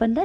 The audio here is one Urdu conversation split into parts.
15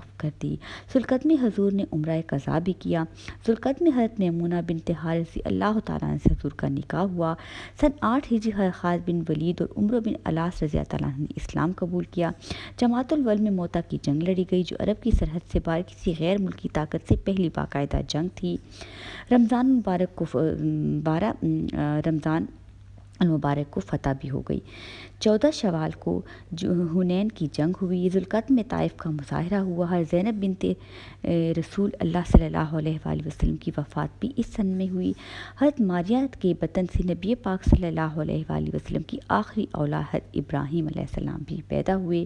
وقف کر دی۔ ذوالقعدہ میں حضور نے عمرہ قضا بھی کیا۔ ذوالقعدہ میں حضرت میمونہ بنت حارث رضی اللہ تعالیٰ عنہ سے حضور کا نکاح ہوا۔ سن 8 ہجری خالد بن ولید اور عمرو بن العاص رضی اللہ تعالیٰ عنہ نے اسلام قبول کیا۔ جماعت الول میں موتا کی جنگ لڑی گئی، جو عرب کی سرحد سے باہر کسی غیر ملکی طاقت سے پہلی باقاعدہ جنگ تھی۔ رمضان المبارک کو فتح بھی ہو گئی۔ 14 شوال کو حنین کی جنگ ہوئی۔ ذوالقعدہ میں طائف کا مظاہرہ ہوا۔ زینب بنت رسول اللہ صلی اللہ علیہ وآلہ وسلم کی وفات بھی اس سن میں ہوئی۔ حضرت ماریہ کے بطن سے نبی پاک صلی اللہ علیہ وآلہ وسلم کی آخری اولاد حضرت ابراہیم علیہ السلام بھی پیدا ہوئے۔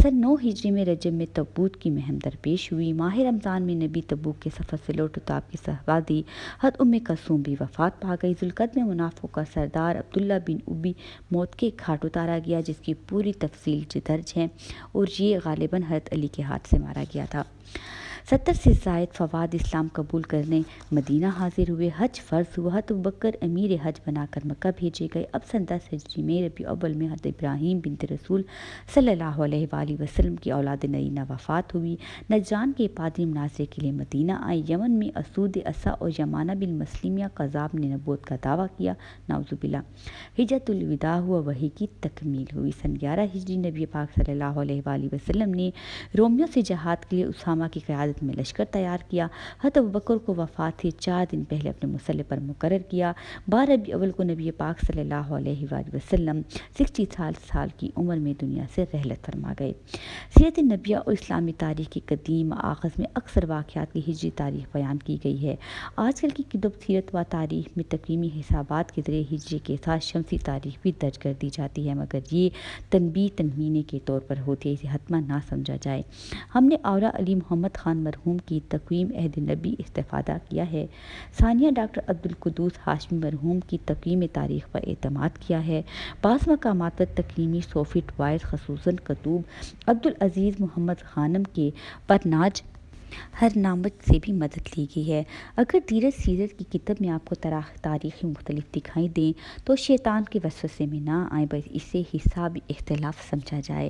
سن 9 ہجری میں رجب میں تبوک کی مہم درپیش ہوئی۔ ماہ رمضان میں نبی تبوک کے سفر سے لوٹے تو آپ کی صحابی حضرت ام کلثوم بھی وفات پا گئی۔ ذوالقعدہ میں منافقوں کا سردار عبداللہ بن ابی موت کے گھاٹ اتارا گیا، جس کی پوری تفصیل درج ہے، اور یہ غالباً حضرت علی کے ہاتھ سے مارا گیا تھا۔ 70 سے زائد فواد اسلام قبول کرنے مدینہ حاضر ہوئے۔ حج فرض ہوا۔ حضرت ابوبکر امیر حج بنا کر مکہ بھیجے گئے۔ اب سن 10 ہجری میں ربیع الاول میں حضرت ابراہیم بنت رسول صلی اللہ علیہ وآلہ وسلم کی اولاد نرینہ وفات ہوئی۔ نجران کے پادری مناظرے کے لیے مدینہ آئے۔ یمن میں اسود اسا اور یمانہ بن مسلمیہ قذاب نے نبوت کا دعویٰ کیا۔ نعوذ باللہ۔ حجۃ الوداع ہوا، وحی کی تکمیل ہوئی۔ سن 11 ہجری نبی پاک صلی اللہ علیہ وآلہ وسلم نے رومیوں سے جہاد کے لیے اسامہ کی قیادت میں لشکر تیار کیا۔ حضرت ابوبکر کو وفات سے 4 دن پہلے اپنے مسلح پر مقرر کیا۔ 12 ربیع الاول کو نبی پاک صلی اللہ علیہ وآلہ وسلم 60 سال کی عمر میں دنیا سے رحلت فرما گئے۔ سیرت نبویہ اور اسلامی تاریخ کے قدیم آغاز میں اکثر واقعات کی ہجری تاریخ بیان کی گئی ہے۔ آج کل کی کتب سیرت و تاریخ میں تقویمی حسابات کے ذریعے ہجری کے ساتھ شمسی تاریخ بھی درج کر دی جاتی ہے، مگر یہ تنبیہ تنوینے کے طور پر ہوتی ہے، اسے حتماً نہ سمجھا جائے۔ ہم نے اولا علی محمد خان مرحوم کی تقویم عہد نبی استفادہ کیا ہے۔ ثانیہ ڈاکٹر عبدالقدوس ہاشمی مرحوم کی تقویم تاریخ پر اعتماد کیا ہے۔ بعض مقامات پر تقویمی سافٹ وائر خصوصاً کتب عبدالعزیز محمد خانم کے پرناج ہرنامج سے بھی مدد لی گئی ہے۔ اگر دیرج سیرت کی کتب میں آپ کو تاریخیں مختلف دکھائی دیں تو شیطان کے وسوسے میں نہ آئیں، بس اسے حسابی اختلاف سمجھا جائے۔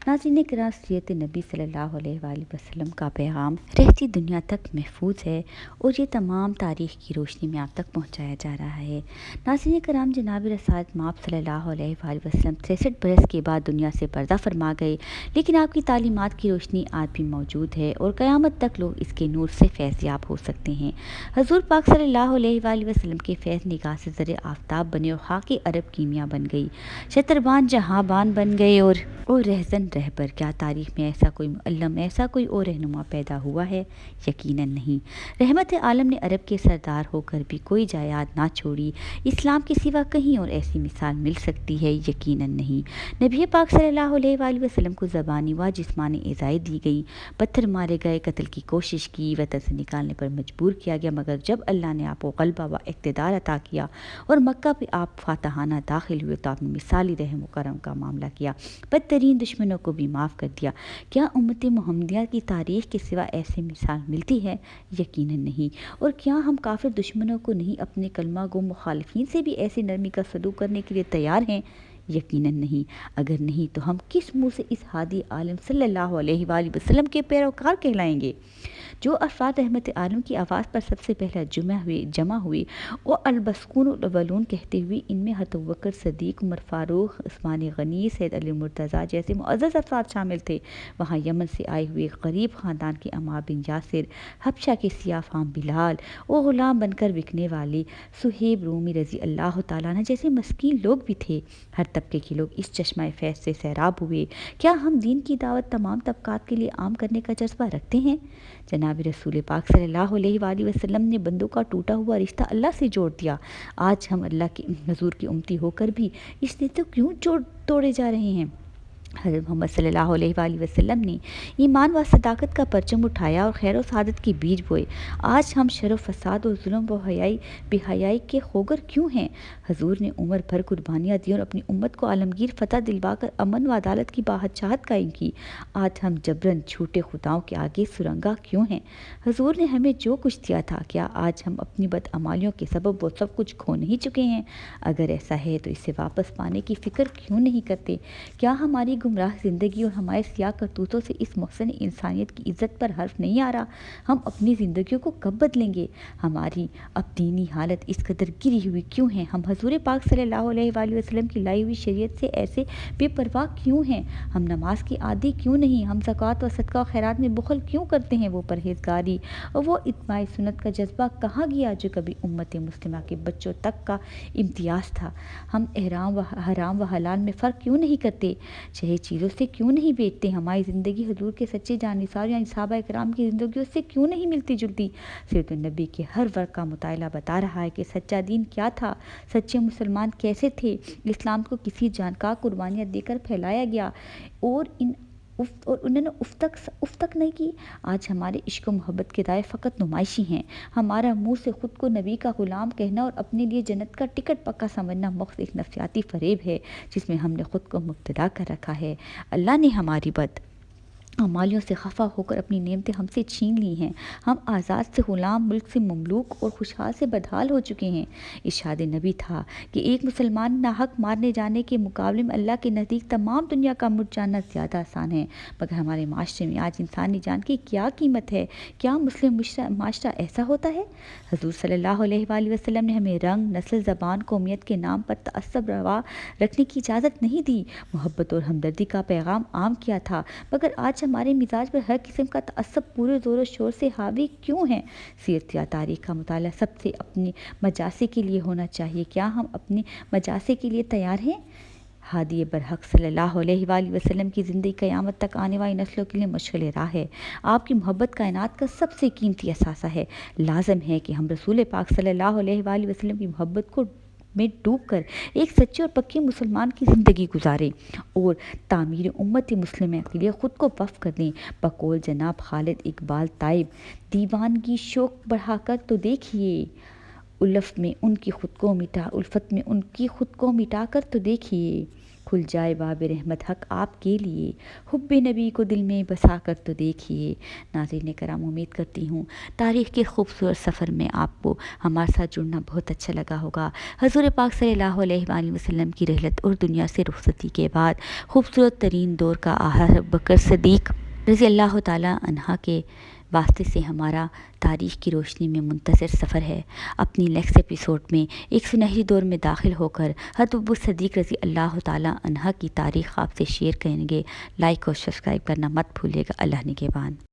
ناظرین کرام، سیرت نبی صلی اللہ علیہ وآلہ وسلم کا پیغام رہتی دنیا تک محفوظ ہے، اور یہ تمام تاریخ کی روشنی میں آپ تک پہنچایا جا رہا ہے۔ ناظرین کرام، جناب رسالت مآب صلی اللہ علیہ وآلہ وسلم 63 برس کے بعد دنیا سے پردہ فرما گئے، لیکن آپ کی تعلیمات کی روشنی آج بھی موجود ہے، اور قیامت تک لوگ اس کے نور سے فیض یاب ہو سکتے ہیں۔ حضور پاک صلی اللہ علیہ وآلہ وسلم کے فیض نگاہ سے زر آفتاب بنے اور خاک عرب کیمیا بن گئی، شتربان جہاں بان بن گئے، اور رہزن رہبر۔ کیا تاریخ میں ایسا کوئی معلم، ایسا کوئی اور رہنما پیدا ہوا ہے؟ یقیناً نہیں۔ رحمت عالم نے عرب کے سردار ہو کر بھی کوئی جائیداد نہ چھوڑی۔ اسلام کے سوا کہیں اور ایسی مثال مل سکتی ہے؟ یقیناً نہیں۔ نبی پاک صلی اللہ علیہ وآلہ وسلم کو زبانی و جسمانی ایذائی دی گئی، پتھر مارے گئے، قتل کی کوشش کی، وطن سے نکالنے پر مجبور کیا گیا، مگر جب اللہ نے آپ کو غلبہ و اقتدار عطا کیا اور مکہ پہ آپ فاتحانہ داخل ہوئے تو آپ نے مثالی رحم و کرم کا معاملہ کیا، بدترین دشمنوں کو بھی معاف کر دیا۔ کیا امت محمدیہ کی تاریخ کے سوا ایسی مثال ملتی ہے؟ یقیناً نہیں۔ اور کیا ہم کافر دشمنوں کو نہیں، اپنے کلمہ گو مخالفین سے بھی ایسی نرمی کا سلوک کرنے کے لیے تیار ہیں؟ یقیناً نہیں۔ اگر نہیں تو ہم کس منہ سے اس ہادی عالم صلی اللہ علیہ وآلہ وسلم کے پیروکار کہلائیں گے؟ جو افراد رحمت عالم کی آواز پر سب سے پہلا جمع ہوئے اور البسکون الاولون کہتے ہوئے، ان میں حضرت ابوبکر صدیق، عمر فاروق، عثمان غنی، سید علی مرتضیٰ جیسے معزز افراد شامل تھے۔ وہاں یمن سے آئے ہوئے غریب خاندان کے عمار بن یاسر، حبشہ کے سیاہ فام بلال، اور غلام بن کر بکنے والے صہیب رومی رضی اللہ تعالیٰ عنہ جیسے مسکین لوگ بھی تھے۔ ہر طبقے کے لوگ اس چشمہ فیض سے سیراب ہوئے۔ کیا ہم دین کی دعوت تمام طبقات کے لیے عام کرنے کا جذبہ رکھتے ہیں؟ جناب رسول پاک صلی اللہ علیہ وآلہ وسلم نے بندوں کا ٹوٹا ہوا رشتہ اللہ سے جوڑ دیا۔ آج ہم اللہ کے حضور کی امتی ہو کر بھی اس رشتے کو کیوں توڑے جا رہے ہیں؟ حضرت محمد صلی اللہ علیہ وآلہ وسلم نے ایمان و صداقت کا پرچم اٹھایا اور خیر و سعادت کے بیج بوئے۔ آج ہم شر و فساد اور ظلم و بے حیائی کے خوگر کیوں ہیں؟ حضور نے عمر بھر قربانیاں دی اور اپنی امت کو عالمگیر فتح دلوا کر امن و عدالت کی بادشاہت قائم کی۔ آج ہم جبراً جھوٹے خداؤں کے آگے سرنگا کیوں ہیں؟ حضور نے ہمیں جو کچھ دیا تھا، کیا آج ہم اپنی بدعمالیوں کے سبب وہ سب کچھ کھو نہیں چکے ہیں؟ اگر ایسا ہے تو اسے واپس پانے کی فکر کیوں نہیں کرتے؟ کیا ہماری گمراہ زندگی اور ہمارے سیاہ کرتوتوں سے اس محسن انسانیت کی عزت پر حرف نہیں آ رہا؟ ہم اپنی زندگیوں کو کب بدلیں گے؟ ہماری اب دینی حالت اس قدر گری ہوئی کیوں ہے؟ ہم حضور پاک صلی اللہ علیہ وآلہ وسلم کی لائی ہوئی شریعت سے ایسے بے پرواہ کیوں ہیں؟ ہم نماز کے عادی کیوں نہیں؟ ہم زکوٰۃ و صدقہ و خیرات میں بخل کیوں کرتے ہیں؟ وہ پرہیزگاری اور وہ اتباع سنت کا جذبہ کہاں گیا جو کبھی امت مسلمہ کے بچوں تک کا امتیاز تھا؟ ہم حرام و حلال میں فرق کیوں نہیں کرتے؟ چہے چیزوں سے کیوں نہیں بیچتے؟ ہماری زندگی حضور کے سچے جانثار یعنی صحابہ اکرام کی زندگیوں سے کیوں نہیں ملتی جلتی؟ سیرت النبی کے ہر ورق کا مطالعہ بتا رہا ہے کہ سچا دین کیا تھا، سچے مسلمان کیسے تھے۔ اسلام کو کسی جان کا قربانیاں دے کر پھیلایا گیا اور انہوں نے اف تک نہیں کی۔ آج ہمارے عشق و محبت کے دعوے فقط نمائشی ہیں۔ ہمارا منہ سے خود کو نبی کا غلام کہنا اور اپنے لیے جنت کا ٹکٹ پکا سمجھنا محض ایک نفسیاتی فریب ہے جس میں ہم نے خود کو مبتلا کر رکھا ہے۔ اللہ نے ہماری بد اعمالیوں سے خفا ہو کر اپنی نعمتیں ہم سے چھین لی ہیں۔ ہم آزاد سے غلام، ملک سے مملوک اور خوشحال سے بدحال ہو چکے ہیں۔ ارشاد نبی تھا کہ ایک مسلمان ناحق مارنے جانے کے مقابلے میں اللہ کے نزدیک تمام دنیا کا مٹ جانا زیادہ آسان ہے۔ مگر ہمارے معاشرے میں آج انسانی جان کی کیا قیمت ہے؟ کیا مسلم معاشرہ ایسا ہوتا ہے؟ حضور صلی اللہ علیہ وآلہ وسلم نے ہمیں رنگ، نسل، زبان، قومیت کے نام پر تعصب روا رکھنے کی اجازت نہیں دی۔ محبت اور ہمدردی کا پیغام عام کیا تھا۔ مگر آج ہمارے مزاج پر ہر قسم کا تعصب پورے زور و شور سے حاوی کیوں ہے؟ سیرت یا تاریخ کا مطالعہ سب سے اپنے مجاسے کے لیے ہونا چاہیے۔ کیا ہم اپنے مجاسے کے لیے تیار ہیں؟ ہادی برحق صلی اللہ علیہ وآلہ وسلم کی زندگی قیامت تک آنے والی نسلوں کے لیے مشعل راہ ہے۔ آپ کی محبت کائنات کا سب سے قیمتی اثاثہ ہے۔ لازم ہے کہ ہم رسول پاک صلی اللہ علیہ وآلہ وسلم کی محبت میں ڈوب کر ایک سچے اور پکے مسلمان کی زندگی گزاریں اور تعمیر امت مسلمہ کے لیے خود کو وقف کر دیں۔ بقول جناب خالد اقبال طیب، دیوانگی شوق بڑھا کر تو دیکھیے، الفت میں ان کی خود کو مٹا کر تو دیکھیے، کھل جائے باب رحمت حق آپ کے لیے، حب نبی کو دل میں بسا کر تو دیکھیے۔ ناظرین کرام، امید کرتی ہوں تاریخ کے خوبصورت سفر میں آپ کو ہمارے ساتھ جڑنا بہت اچھا لگا ہوگا۔ حضور پاک صلی اللہ علیہ وآلہ وسلم کی رحلت اور دنیا سے رخصتی کے بعد خوبصورت ترین دور کا آغاز بکر صدیق رضی اللہ تعالیٰ عنہ کے واسطے سے ہمارا تاریخ کی روشنی میں منتظر سفر ہے۔ اپنی نیکسٹ ایپیسوڈ میں ایک سنہری دور میں داخل ہو کر حضرت ابو صدیق رضی اللہ تعالیٰ عنہ کی تاریخ آپ سے شیئر کریں گے۔ لائک اور سبسکرائب کرنا مت بھولیے گا۔ اللہ نگہبان۔